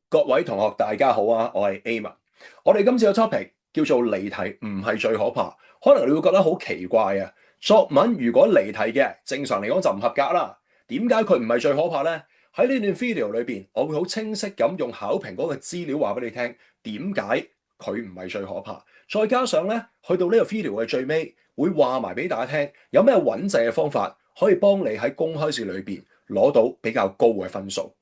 各位同學，大家好啊！我係 Aman。我哋今次嘅 topic 叫做離題唔係最可怕。可能你會覺得好奇怪啊！作文如果離題嘅，正常嚟講就唔合格啦。點解佢唔係最可怕呢？喺呢段 video 裏邊，我會好清晰咁用考評嗰個資料話俾你聽，點解佢唔係最可怕。再加上咧，去到呢個 video 嘅最尾，會話埋俾大家聽，有咩穩陣嘅方法可以幫你喺公開試裏邊攞到比較高嘅分數。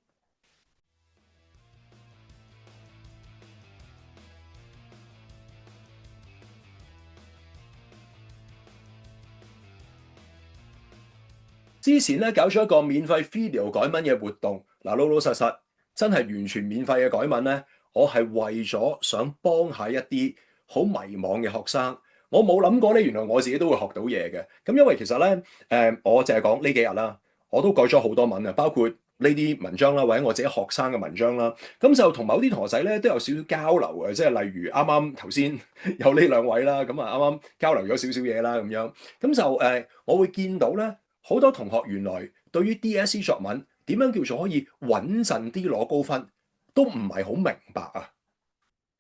之前咧搞咗一個免費 video 改文嘅活動，老老實實真係完全免費嘅改文咧，我係為咗想幫下一啲好迷茫嘅學生。我冇諗過咧，原來我自己都會學到嘢嘅。咁因為其實咧，我淨係講呢幾日啦，我都改咗好多文啊，包括呢啲文章啦，或者我自己學生嘅文章啦。咁就同某啲同學仔咧都有少少交流嘅，即係例如啱啱頭先有呢兩位啦，咁啊啱啱交流咗少少嘢啦，咁樣咁就我會見到咧。好多同學原來對於 DSE 作文點樣叫做可以穩陣啲攞高分，都唔係好明白啊！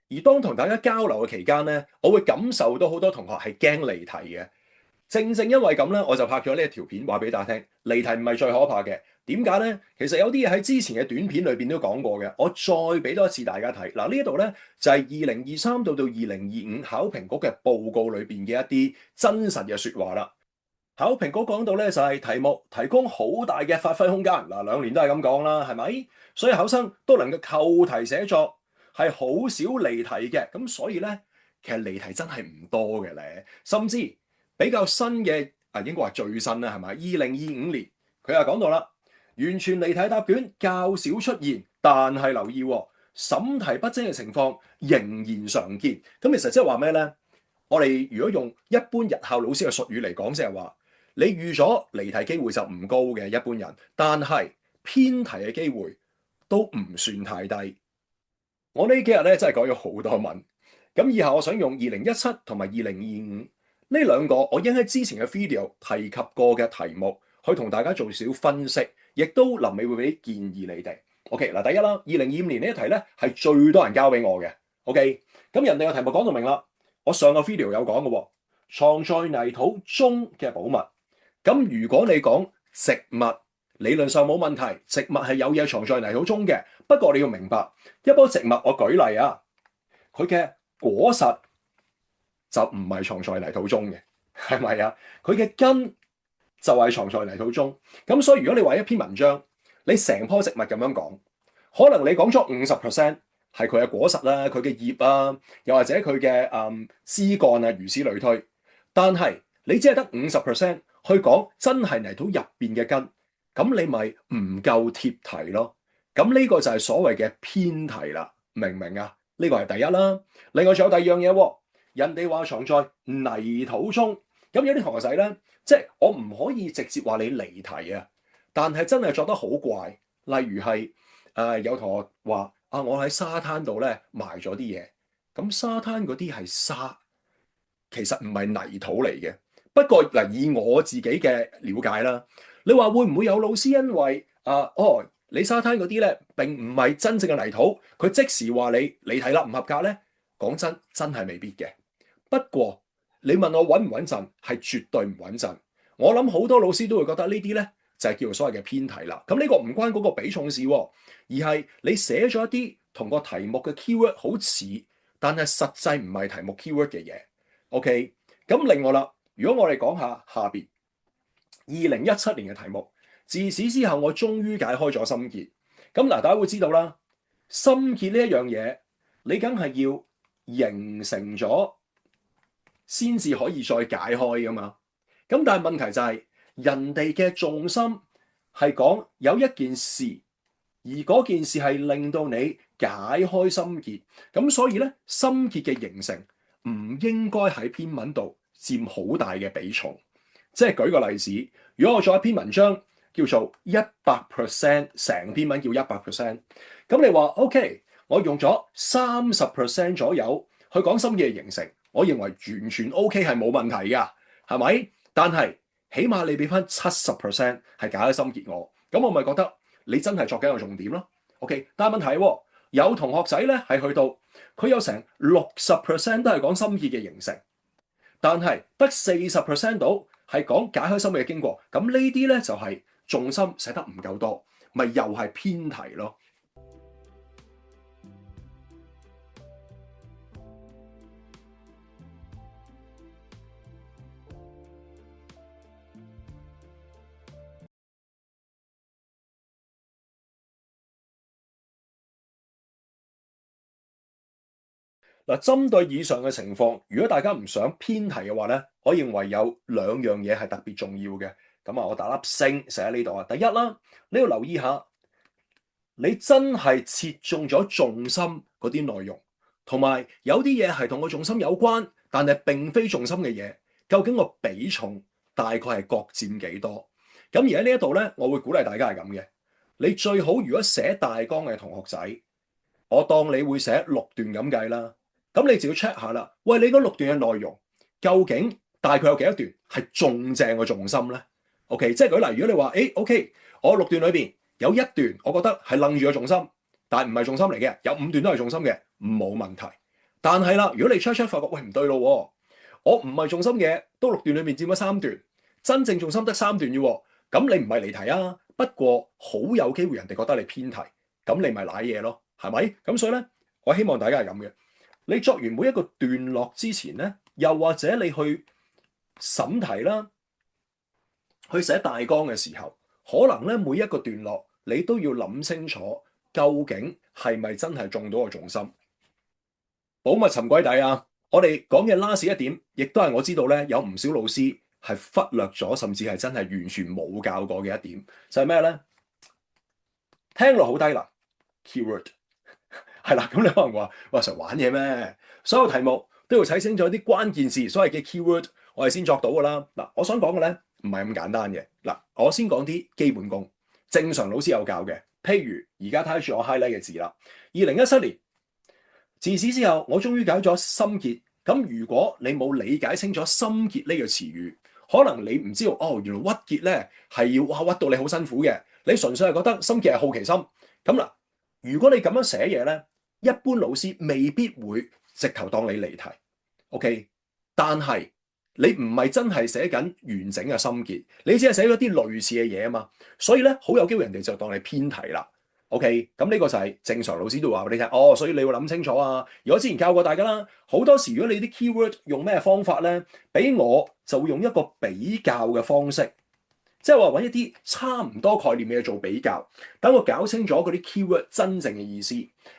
而當同大家交流嘅期間咧，我會感受到好多同學係驚離題嘅。正正因為咁咧，我就拍咗呢一條片話俾大家聽，離題唔係最可怕嘅。點解咧？其實有啲嘢喺之前嘅短片裏邊都講過嘅，我再俾多一次大家睇。嗱，呢一度咧就係2023到2025考評局嘅報告裏邊嘅一啲真實嘅説話啦。考評局講到咧就係題目提供好大嘅發揮空間，嗱兩年都係咁講啦，係咪？所以考生都能夠扣題寫作，係好少離題嘅。咁所以咧，其實離題真係唔多嘅咧，甚至比較新嘅應該話最新啦，係咪？2025年佢又講到啦，完全離題答卷較少出現，但係留意審題不精嘅情況仍然常見。咁其實即係話咩咧？我哋如果用一般日校老師嘅術語嚟講，即係話。你預咗離題機會就唔高嘅一般人，但係偏題嘅機會都唔算太低。我呢幾日咧真係改咗好多文，咁以後我想用2017同埋2025呢兩個我已經喺之前嘅 video 提及過嘅題目，去同大家做少分析，亦都臨尾會俾建議你哋。OK，嗱，第一啦，2025年呢一題咧係最多人交俾我嘅。OK，咁人哋嘅題目講到明啦，我上個 video 有講嘅，藏在泥土中嘅寶物。咁如果你講植物，理論上冇問題，植物係有嘢藏在泥土中嘅。不過你要明白，一棵植物，我舉例啊，佢嘅果實就唔係藏在泥土中嘅，係咪啊？佢嘅根就係藏在泥土中。咁所以如果你話一篇文章，你成棵植物咁樣講，可能你講咗50%係佢嘅果實啦，佢嘅葉啊，又或者佢嘅枝幹啊，如此類推。但係你只係得50%。去講真係泥土入邊嘅根，咁你咪唔夠貼題咯。咁呢個就係所謂嘅偏題啦，明唔明啊？呢個係第一啦。另外仲有第二樣嘢喎，人哋話藏在泥土中，咁有啲同學仔咧，即係我唔可以直接話你離題啊，但係真係作得好怪。例如係有同學話啊，我喺沙灘度咧埋咗啲嘢，咁沙灘嗰啲係沙，其實唔係泥土嚟嘅。不過嗱，以我自己嘅了解啦，你話會唔會有老師因為你沙灘嗰啲咧並唔係真正嘅泥土，佢即時話你離題啦唔合格咧？講真，真係未必嘅。不過你問我穩唔穩陣，係絕對唔穩陣。我諗好多老師都會覺得呢啲咧就係叫做所謂嘅偏題啦。咁呢個唔關嗰個比重事喎，而係你寫咗一啲同個題目嘅 keyword 好似，但係實際唔係題目 keyword 嘅嘢。OK，咁另外啦。如果我哋講下邊2017年嘅題目，自此之後我終於解開咗心結。咁嗱，大家會知道啦，心結呢一樣嘢，你梗係要形成咗先至可以再解開噶嘛。咁但係問題就係，人哋嘅重心係講有一件事，而嗰件事係令到你解開心結。咁所以咧，心結嘅形成唔應該喺篇文度佔好大嘅比重，即係舉個例子，如果我做一篇文章叫做100%，成篇文叫100%，咁你話 OK，我用咗30% 左右去講心結嘅形成，我認為完全 OK 係冇問題㗎，係咪？但係起碼你俾翻70%係解開心結我，咁我咪覺得你真係作緊個重點咯。OK，但係問題喎，有同學仔咧係去到佢有成60% 都係講心結嘅形成，但係得40% 到係講解開心結嘅經過。咁呢啲咧就係重心寫得唔夠多，咪又係偏題咯。嗱，針對以上嘅情況，如果大家唔想偏題嘅話咧，我認為有兩樣嘢係特別重要嘅。咁啊，我打粒星寫喺呢度啊。第一啦，你要留意下，你真係切中咗重心嗰啲內容，同埋有啲嘢係同個重心有關，但係並非重心嘅嘢，究竟個比重大概係各佔幾多？咁而喺呢一度咧，我會鼓勵大家係咁嘅。你最好如果寫大綱嘅同學仔，我當你會寫6段咁計啦。咁你就要 check 下啦。喂，你嗰6段嘅內容究竟大概有幾多段係中正個重心咧？OK，即係舉例，如果你話OK，我6段裏邊有1段，我覺得係楞住個重心，但係唔係重心嚟嘅，有5段都係重心嘅，冇問題。但係啦，如果你 check 發覺喂唔對路喎，我唔係重心嘅，都6段裏面佔咗3段，真正重心得3段啫喎，咁你唔係離題啊？不過好有機會人哋覺得你偏題，咁你咪賴嘢咯，係咪？咁所以咧，我希望大家係咁嘅。你作完每一個段落之前咧，又或者你去審題啦，去寫大綱嘅時候，可能咧每一個段落你都要諗清楚，究竟係咪真係中到個重心？保密沉鬼底啊！我哋講嘅 last 一點，亦都係我知道咧有唔少老師係忽略咗，甚至係真係完全冇教過嘅一點，就係咩咧？聽落好低能 keyword。係啦，咁你可能話：哇，成日玩嘢咩？所有題目都要睇清楚啲關鍵字，所謂嘅 keyword，我係先作到㗎啦。嗱，我想講嘅咧唔係咁簡單嘅。嗱，我先講啲基本功，正常老師有教嘅。譬如而家睇住我 highlight 嘅字啦。2017年自此之後，我終於解咗心結。咁如果你冇理解清楚心結呢個詞語，可能你唔知道哦，原來鬱結咧係要屈到你好辛苦嘅。你純粹係覺得心結係好奇心。咁嗱，如果你咁樣寫嘢咧，一般老師未必會直頭當你離題，OK？但係你唔係真係寫緊完整嘅心結，你只係寫咗啲類似嘅嘢啊嘛，所以咧好有機會人哋就當你偏題啦，OK？咁呢個就係正常老師都會話俾你聽，哦，所以你要諗清楚啊！如果之前教過大家啦，好多時如果你啲 keyword 用咩方法咧，俾我就會用一個比較嘅方式。即係話揾一啲差唔多概念嘅嘢做比較，等我搞清楚嗰啲 keyword 真正嘅意思。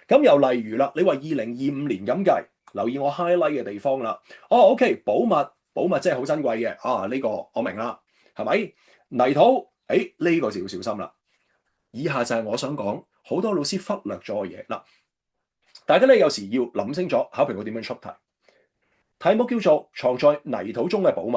咁又例如啦，你話2025年咁計，留意我 highlight 嘅地方啦。哦，OK，保密，保密真係好珍貴嘅。啊，呢個我明啦，係咪？泥土，呢個就要小心啦。以下就係我想講好多老師忽略咗嘅嘢嗱。大家咧有時要諗清楚考評局點樣出題。題目叫做藏在泥土中嘅寶物。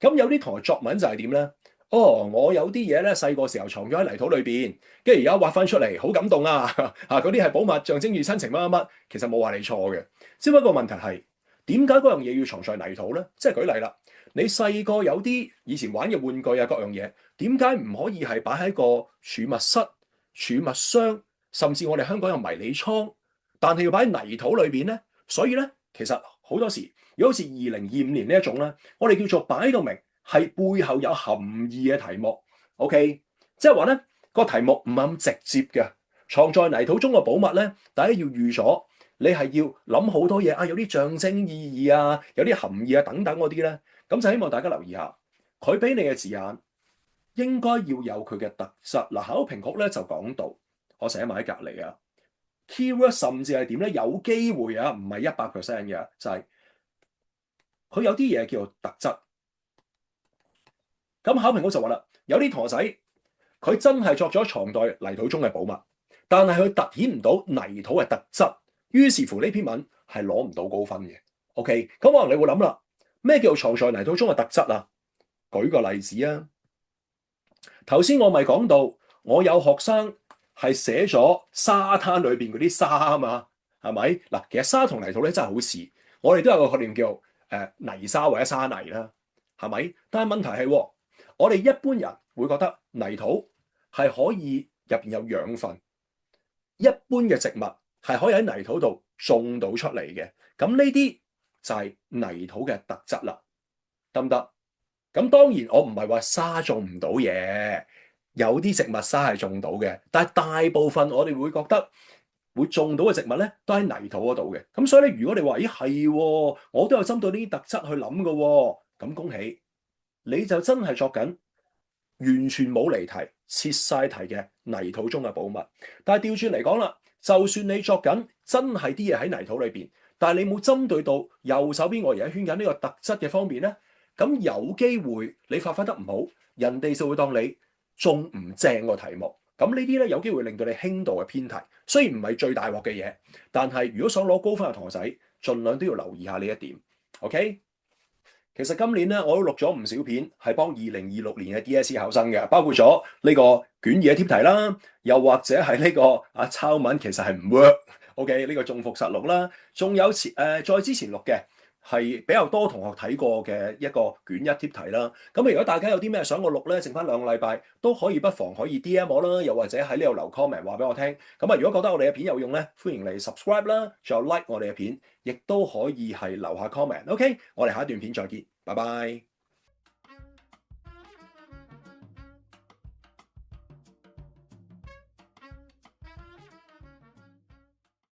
咁有啲同學作文就係點咧？哦，我有啲嘢咧細個時候藏咗喺泥土裏邊，跟住而家挖翻出嚟，好感動啊！嗰啲係寶物，象徵住親情乜乜乜。其實冇話你錯嘅，只不過問題係點解嗰樣嘢要藏在泥土咧？即係舉例啦，你細個有啲以前玩嘅玩具啊，各樣嘢，點解唔可以係擺喺個儲物室、儲物箱，甚至我哋香港有迷你倉，但係要擺喺泥土裏邊咧？所以咧，其實好多時，如果好似2025年呢一種咧，我哋叫做擺到明。係背後有含義嘅題目，OK，即係話咧個題目唔係咁直接嘅，藏在泥土中嘅寶物咧，大家要預咗，你係要諗好多嘢啊，有啲象徵意義啊，有啲含義啊等等嗰啲咧，咁就希望大家留意下，佢俾你嘅字眼應該要有佢嘅特質。嗱，考評局咧就講到，我寫埋喺隔離啊，keyword 甚至係點咧？有機會啊，唔係100%嘅，就係佢有啲嘢叫做特質。咁考評局就話啦，有啲同學仔佢真係作咗藏在泥土中嘅寶物，但係佢突顯唔到泥土嘅特質，於是乎呢篇文係攞唔到高分嘅。OK，咁可能你會諗啦，咩叫藏在泥土中嘅特質啊？舉個例子啊，頭先我咪講到，我有學生係寫咗沙灘裏邊嗰啲沙啊嘛，係咪？嗱，其實沙同泥土咧真係好似，我哋都有個概念叫泥沙或者沙泥啦，係咪？但係問題係，我哋一般人會覺得泥土係可以入邊有養分，一般嘅植物係可以喺泥土度種到出嚟嘅。咁呢啲就係泥土嘅特質啦，得唔得？咁當然我唔係話沙種唔到嘢，有啲植物沙係種到嘅，但係大部分我哋會覺得會種到嘅植物咧，都喺泥土嗰度嘅。咁所以咧，如果你話咦係喎，我都有針對呢啲特質去諗嘅喎，咁恭喜你就真係作緊完全冇離題、切晒題嘅泥土中嘅寶物。但係調轉嚟講啦，就算你作緊真係啲嘢喺泥土裏邊，但係你冇針對到右手邊我而家圈緊呢個特質嘅方面咧，咁有機會你發揮得唔好，人哋就會當你中唔正個題目。咁呢啲咧有機會令到你輕度嘅偏題。雖然唔係最大鑊嘅嘢，但係如果想攞高分嘅同學仔，盡量都要留意下呢一點。OK？其實今年咧，我都錄咗唔少片，係幫2026年嘅 DSE 考生嘅，包括咗呢個卷二嘅貼題啦，又或者係呢個抄文其實係唔 work。OK，呢個中伏實錄啦，仲有再之前錄嘅係比較多同學睇過嘅一個卷一貼題啦。咁如果大家有啲咩想我錄咧，剩翻2個禮拜都可以不妨可以 DM 我啦，又或者喺呢度留 comment 話俾我聽。咁啊，如果覺得我哋嘅片有用咧，歡迎嚟 subscribe 啦，仲有 like 我哋嘅片。亦都可以係留下 comment，OK？我哋下一段片再見，拜拜。